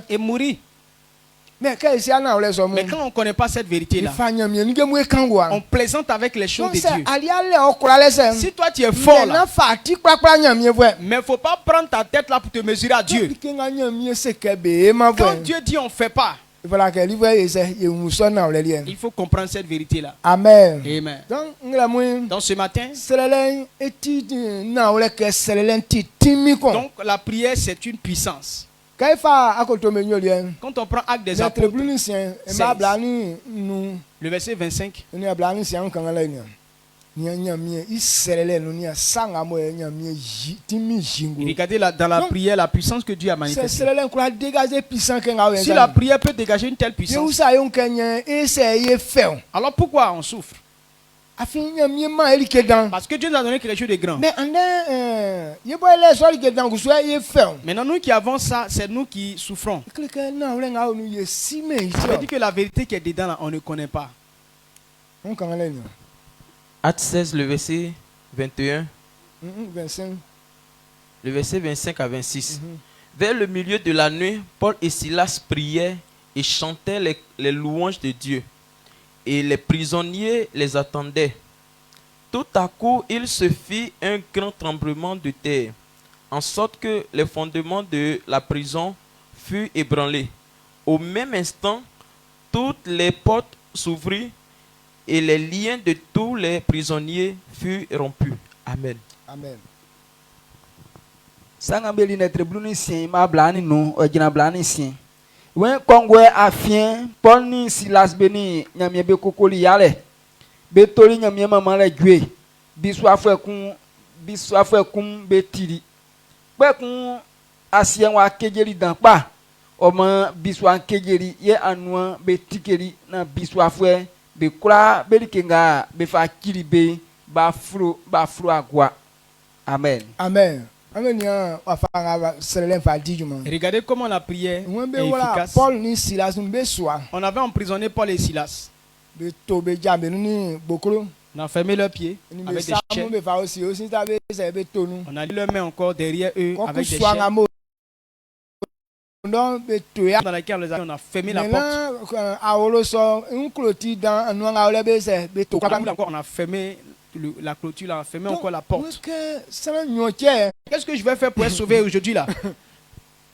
et mourir. Mais quand on ne connaît pas cette vérité-là, on plaisante avec les choses de Dieu. Si toi tu es fort là, mais il ne faut pas prendre ta tête là pour te mesurer à Dieu. Quand Dieu dit on ne fait pas, il faut comprendre cette vérité-là. Amen. Amen. Donc ce matin, donc la prière c'est une puissance. Quand on prend acte des apôtres, le verset 25, regardez dans la prière la puissance que Dieu a manifestée. Si la prière peut dégager une telle puissance, alors pourquoi on souffre? Parce que Dieu nous a donné quelque chose de grand. Maintenant, nous qui avons ça, c'est nous qui souffrons. Ça veut dire que la vérité qui est dedans, là, on ne connaît pas. Acte 16, le verset 21. Le verset 25 à 26. Vers le milieu de la nuit, Paul et Silas priaient et chantaient les louanges de Dieu. Et les prisonniers les attendaient. Tout à coup, il se fit un grand tremblement de terre, en sorte que les fondements de la prison furent ébranlés. Au même instant, toutes les portes s'ouvrirent et les liens de tous les prisonniers furent rompus. Amen. Amen. Sangambeli netre bluni sien ma blani no ojina blani sien. Wen kongwe afien Paul ni Silas beni nyamie be kokoli yale. Be tori nyamie mama le dwe. Biso afwe kum be tiri. Pe kun asien wa kejeli dan pa. Oma biso an kejeli ye anwan be tikeri na biso afwe be kura be likenga be fa kiri be ba fro agwa. Amen. Amen. Regardez comment la prière est efficace. On avait emprisonné Paul et Silas. On a fermé leurs pieds avec des chaînes. On a mis leurs mains encore derrière eux avec des chaînes. Dans laquelle on a fermé la porte. On a fermé la clôture, on a fermé encore la porte. Qu'est-ce que je vais faire pour être sauvé aujourd'hui là?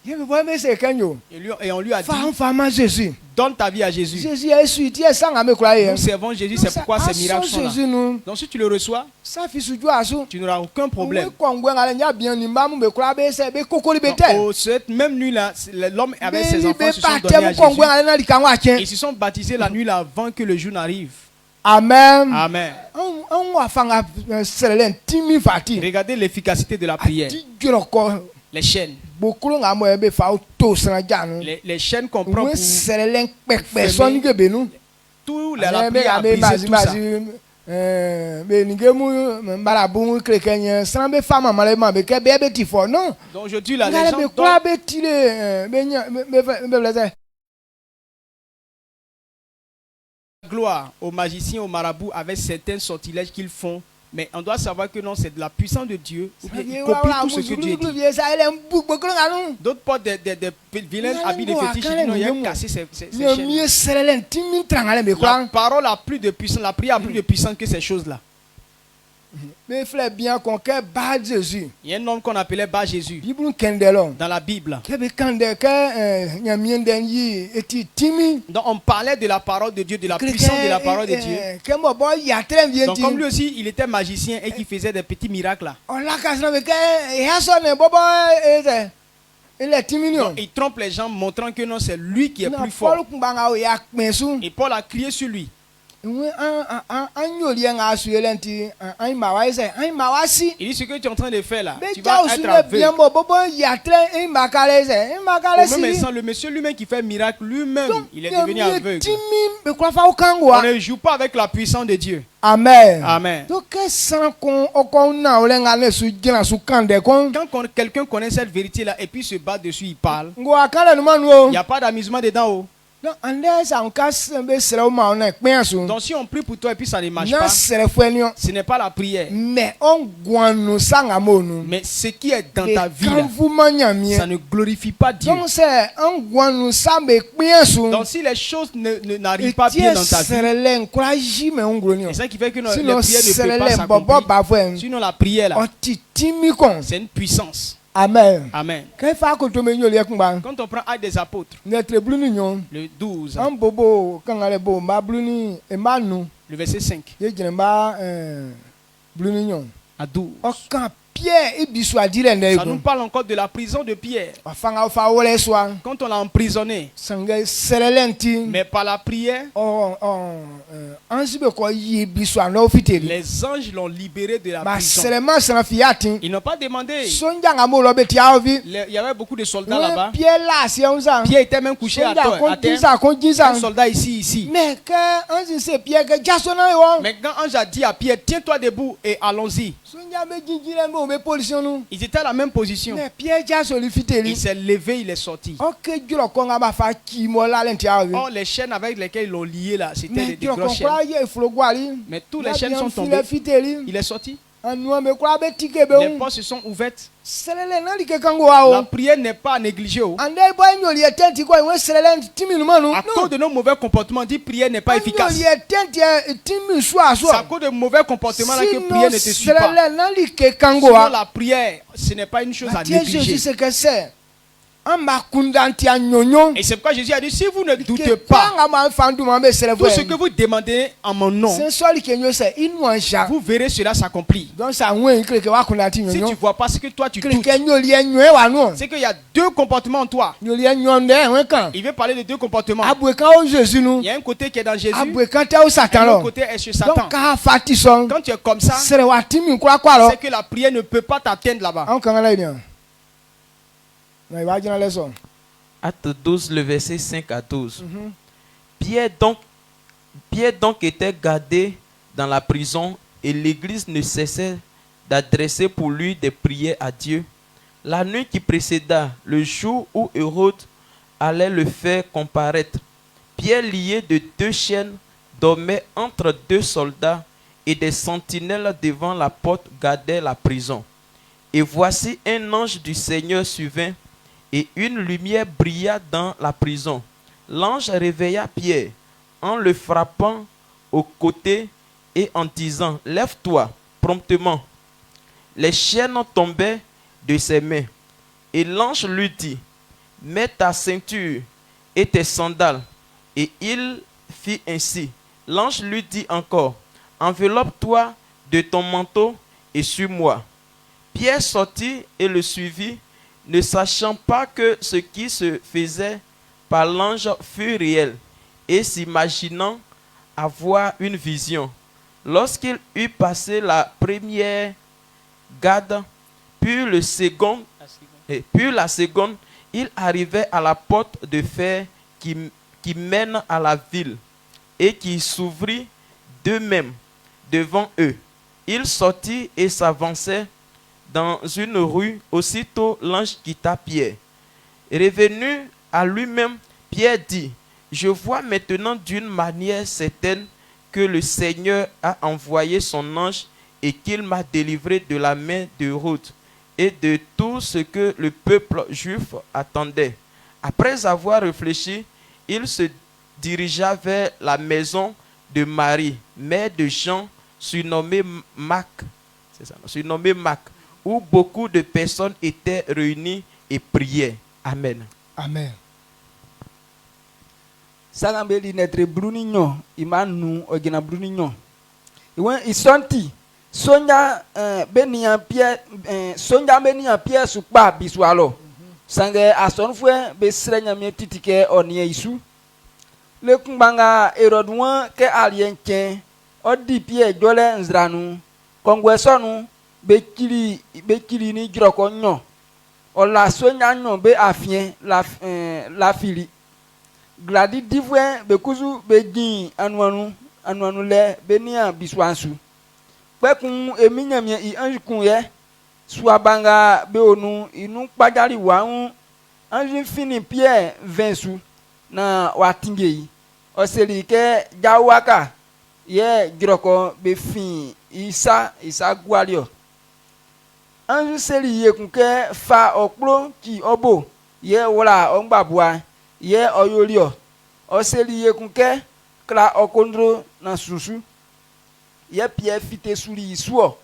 Et on lui a dit, donne ta vie à Jésus. Nous servons Jésus, c'est pourquoi ces miracles sont là. Donc si tu le reçois, tu n'auras aucun problème. Donc, cette même nuit là, l'homme avec ses enfants se sont donnés à Jésus. Ils se sont baptisés la nuit là avant que le jour n'arrive. Amen. Amen. Regardez l'efficacité de la prière. Les chaînes. Les chaînes qu'on prend pour tout la prière a brisé tout ça. Donc aujourd'hui là, les gens gloire aux magiciens, aux marabouts avec certains sortilèges qu'ils font, mais on doit savoir que non, c'est de la puissance de Dieu. Ils copient tout ce que Dieu dit. D'autres portent des vilains habits de fétiche. Ils disent non, il a cassé ces chaînes. La parole a plus de puissance, la prière a plus de puissance que ces choses-là. Il y a un homme qu'on appelait Bar Jésus dans la Bible. Donc on parlait de la parole de Dieu, de la puissance de la parole de Dieu. Donc comme lui aussi, il était magicien et qui faisait des petits miracles là. Donc, il trompe les gens montrant que non, c'est lui qui est plus fort. Et Paul a crié sur lui. Il dit ce que tu es en train de faire là, tu vas être aveugle. Au même instant, le monsieur lui-même qui fait miracle, lui-même, il est devenu aveugle. On ne joue pas avec la puissance de Dieu. Amen. Amen. Quand quelqu'un connaît cette vérité-là et puis se bat dessus, il parle. Il n'y a pas d'amusement dedans. Donc si on prie pour toi et puis ça ne marche pas, ce n'est pas la prière. Mais ce qui est dans ta vie, là, ça ne glorifie pas Dieu. Donc si les choses n'arrivent pas bien dans ta vie, c'est ça qui fait que les prières ne peuvent pas s'accomplir. Sinon la prière là, c'est une puissance. Amen. Amen. Quand on prend Actes des Apôtres, le 12, le verset 5 à 12. Ça nous parle encore de la prison de Pierre. Quand on l'a emprisonné, mais par la prière, les anges l'ont libéré de la prison. Ils n'ont pas demandé. Il y avait beaucoup de soldats là-bas. Pierre était même couché à terre. Un soldat ici. Mais quand ange a dit à Pierre, tiens-toi debout et allons-y. Ils étaient à la même position. Il s'est levé, il est sorti. Or, les chaînes avec lesquelles ils l'ont lié là, c'était des grosses chaînes. Mais tous les chaînes sont tombées. Il est sorti. Les portes se sont ouvertes. La prière n'est pas négligée. À cause de nos mauvais comportements, dit prière n'est pas efficace. C'est à cause de mauvais comportements là que prière ne te suit pas. Sinon la prière, ce n'est pas une chose à négliger. Et c'est pourquoi Jésus a dit, si vous ne doutez pas, tout ce que vous demandez en mon nom, vous verrez cela s'accomplir. Si tu ne vois pas ce que toi tu doutes, c'est qu'il y a deux comportements en toi. Il veut parler de deux comportements. Il y a un côté qui est dans Jésus, et l'autre côté est chez Satan. Quand tu es comme ça, c'est que la prière ne peut pas t'atteindre là-bas. Acte 12, le verset 5 à 12. Pierre donc était gardé dans la prison et l'église ne cessait d'adresser pour lui des prières à Dieu. La nuit qui précéda le jour où Hérode allait le faire comparaître, Pierre, lié de 2 chaînes, dormait entre 2 soldats et des sentinelles devant la porte gardaient la prison. Et voici un ange du Seigneur survint et une lumière brilla dans la prison. L'ange réveilla Pierre en le frappant au côté et en disant, « Lève-toi promptement. » Les chaînes tombaient de ses mains. Et l'ange lui dit, « Mets ta ceinture et tes sandales. » Et il fit ainsi. L'ange lui dit encore, « Enveloppe-toi de ton manteau et suis-moi. » Pierre sortit et le suivit, ne sachant pas que ce qui se faisait par l'ange fut réel, et s'imaginant avoir une vision. Lorsqu'il eut passé la première garde, puis la seconde, il arrivait à la porte de fer qui mène à la ville, et qui s'ouvrit d'eux-mêmes devant eux. Il sortit et s'avançait dans une rue. Aussitôt l'ange quitta Pierre. Revenu à lui-même, Pierre dit, « Je vois maintenant d'une manière certaine que le Seigneur a envoyé son ange et qu'il m'a délivré de la main d'Hérode et de tout ce que le peuple juif attendait. » Après avoir réfléchi, il se dirigea vers la maison de Marie, mère de Jean, surnommé Marc, où beaucoup de personnes étaient réunies et priaient. Amen. Amen. Sagambeli netre bruninho imanu ogina bruninho. Iwen isonti sonja benia pie supa biswalo. Sange asonfwe be srenya mi titike onie isu. le kumbanga erodwan ke alienchen odi pie jole nzranu kongwesonu bekili ni jroko nyo ola sonya nyo be afien la fili gladi divwe be kuzu be din anwanu le be nia biswansu pekun eminyamie I anjukun ye suabanga be onu inu pajari wa anjin fini pie vensu na watingei oseli ke jawaka ye jroko be fin isa gwalio anjin seli ye kunke fa okplo ki obo ye wala ongbabua ye oyolio oseli ye kunke kla okondro na susu ye pie fite suri isuo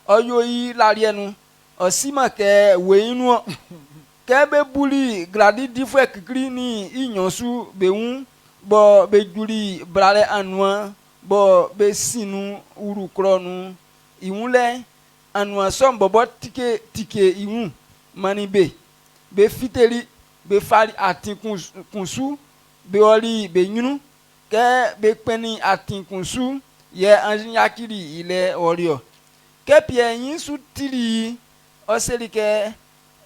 oyoyi larienu osima ke weinu kebe buli gradi difwe kikri ni inyosu beun bo be juli brale anwa bo be sinu uru kronu iwunle anwa sombo bo tike iwun mani be fiteli be fali atin kunsu be oli be nyunu ke be peni atin kunsu ye anjinyakiri ile olio ke pie yin su tili oseli ke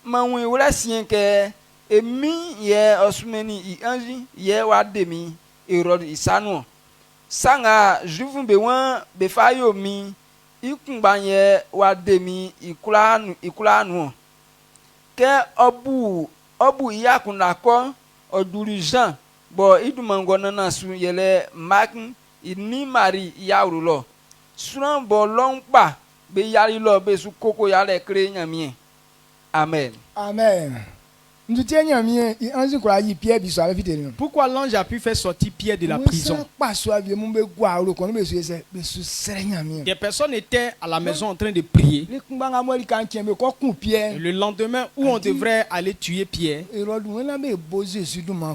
manwe wala sien ke emi ye osumeni I anji ye wa demi erod isanu sanga juvun be wan be fayo mi ikunba ye wa demi ikulanu ke obu iyakuna ko oduri Jean bo idumango nana su yele makin ini mari yawrulo suran bo longpa be yari lo be su koko yale kre nyamie amen. Amen. Pourquoi l'ange a pu faire sortir Pierre de la prison? Des personnes étaient à la maison en train de prier. Le lendemain où on devrait aller tuer Pierre,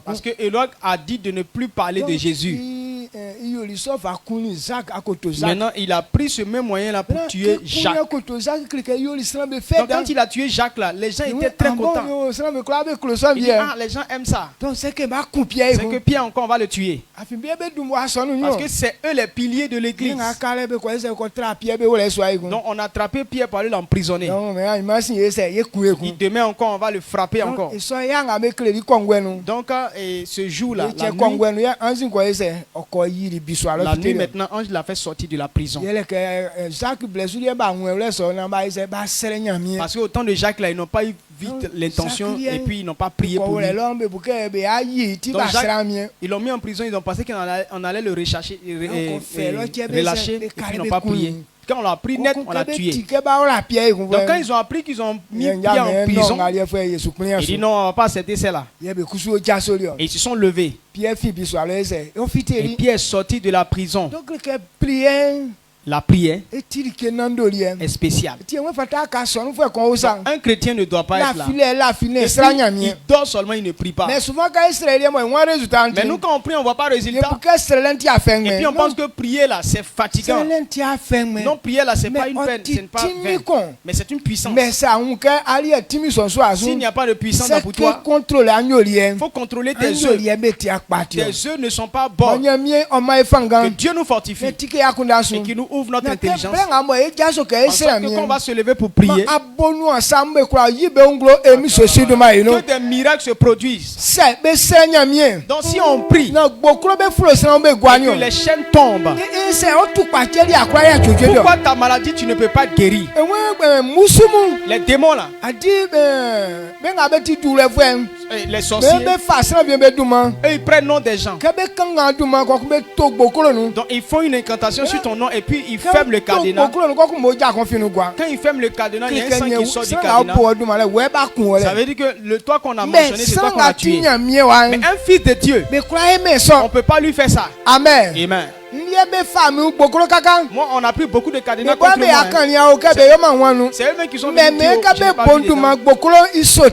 parce que Hérode a dit de ne plus parler de Jésus. Maintenant, il a pris ce même moyen-là pour tuer Jacques. Donc, quand il a tué Jacques, là, les gens étaient très contents. Il dit, les gens aiment ça. C'est que Pierre encore, on va le tuer. Parce que c'est eux les piliers de l'église. Donc, on a attrapé Pierre pour aller l'emprisonner. Et demain encore, on va le frapper encore. Donc, ce jour-là, la nuit maintenant, ange l'a fait sortir de la prison. Parce qu'au temps de Jacques, là, ils n'ont pas eu vite l'intention et puis ils n'ont pas prié pour lui. Donc Jacques, ils l'ont mis en prison, ils ont pensé qu'on allait le relâcher et puis ils n'ont pas prié. Quand on l'a pris net, on l'a tué. Donc quand ils ont appris qu'ils ont mis Pierre en prison, ils disent non, on ne va pas accepter cela. Et ils se sont levés. Et Pierre est sorti de la prison. La prière est spéciale. Un chrétien ne doit pas être là. Il dort seulement, il ne prie pas. Mais nous, quand on prie, on ne voit pas le résultat. Et puis on pense que prier là, c'est fatigant. Non, prier là, ce n'est pas une peine, ce n'est pas vain. Mais c'est une puissance. S'il n'y a pas de puissance pour toi, il faut contrôler tes œufs. Tes œufs ne sont pas bons. Que Dieu nous fortifie et qu'il nous ouvre notre intelligence. Parce que quand on va se lever pour prier, que des miracles se produisent. Donc si on prie, que les chaînes tombent. Pourquoi ta maladie tu ne peux pas guérir? Les démons là, les sorciers, et ils prennent le nom des gens. Donc ils font une incantation sur ton nom et puis ils ferment le cadenas. Quand ils ferment le cadenas, il y a un sang qui sort du cadenas. Ça veut dire que le toi qu'on a mentionné, c'est toi qu'on a tué. Mais un fils de Dieu, on ne peut pas lui faire ça. Amen. Amen. Moi, on a pris beaucoup de cadenas contre moi. C'est eux-mêmes qui sont venus dire que je n'ai pas vu les dents.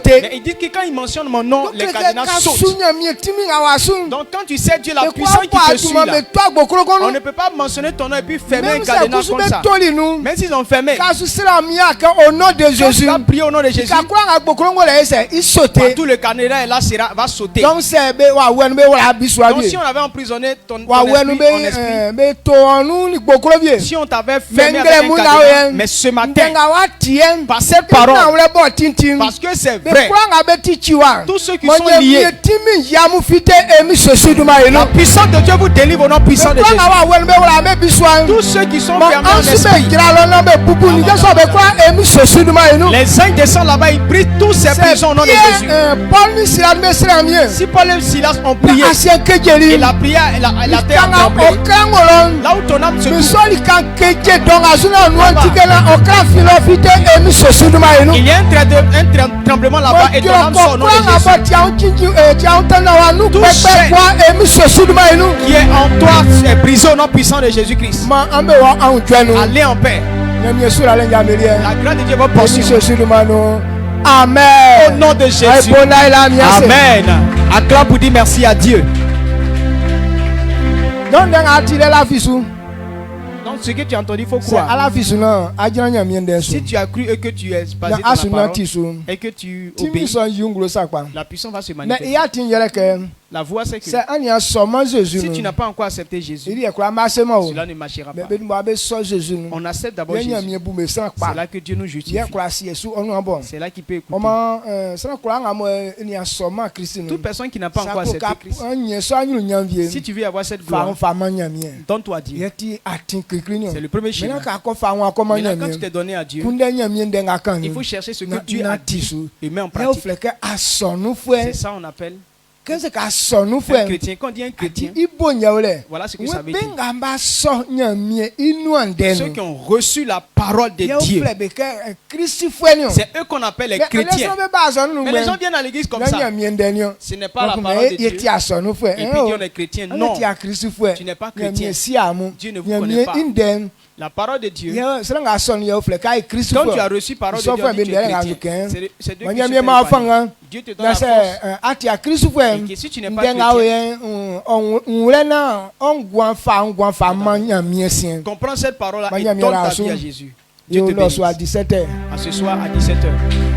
Mais ils disent que quand ils mentionnent mon nom, les cadenas sautent. Donc quand tu sais Dieu, la puissance qui te suit là, on ne peut pas mentionner ton nom et puis fermer un cadenas comme ça. Même s'ils ont fermé, au nom de Jésus, prier au nom de Jésus, tout le cadenas là va sauter. Donc si on avait emprisonné ton esprit, si on t'avait fermé avec un cadenas, mais ce matin, par cette parole, parce que c'est vrai, tous ceux qui sont liés, la puissance de Dieu vous délivre au nom puissant de Jésus. Tous ceux qui sont fermés en esprit, les anges descendent là-bas, ils brisent tous ces prisons au nom de Jésus. Si Paul et Silas ont prié, et la prière, la terre a tremblé, là où ton âme se trouve, il y a un tremblement là-bas et ton âme sort au nom de Jésus. Tout chaîne qui est en toi est brisé au nom puissant de Jésus-Christ. Allez en paix. La grâce de Dieu va poursuivre. Amen. Au nom de Jésus. Amen. Acclame pour dire merci à Dieu. Donc ce que tu as entendu, il faut croire. Si tu as cru et que tu es basé dans la parole et que tu obéis, la puissance va se manifester. La voix c'est que si tu n'as pas encore accepté Jésus, cela ne marchera pas. On accepte d'abord Jésus. C'est là que Dieu nous justifie. C'est là qu'il peut écouter. Toute personne qui n'a pas encore accepté Christ, si tu veux avoir cette gloire, donne-toi à Dieu. C'est le premier chemin. Maintenant, quand tu t'es donné à Dieu, il faut chercher ce que Dieu a dit et met en pratique. C'est ça qu'on appelle un chrétien. Quand on dit un chrétien, voilà ce que ça veut dire. Ceux qui ont reçu la parole de Dieu, c'est eux qu'on appelle les chrétiens. Mais les gens viennent à l'église comme ça. Ce n'est pas la parole de Dieu. Et puis on est chrétien. Non, tu n'es pas chrétien. Dieu ne vous connaît pas. La parole de Dieu, quand tu as reçu la parole de Dieu, tu es chrétien. C'est Dieu qui se fait. Dieu te donne la force. Et si tu n'es pas chrétien, comprends cette parole-là et donne ta vie à Jésus. Dieu te bénisse. À ce soir à 17h.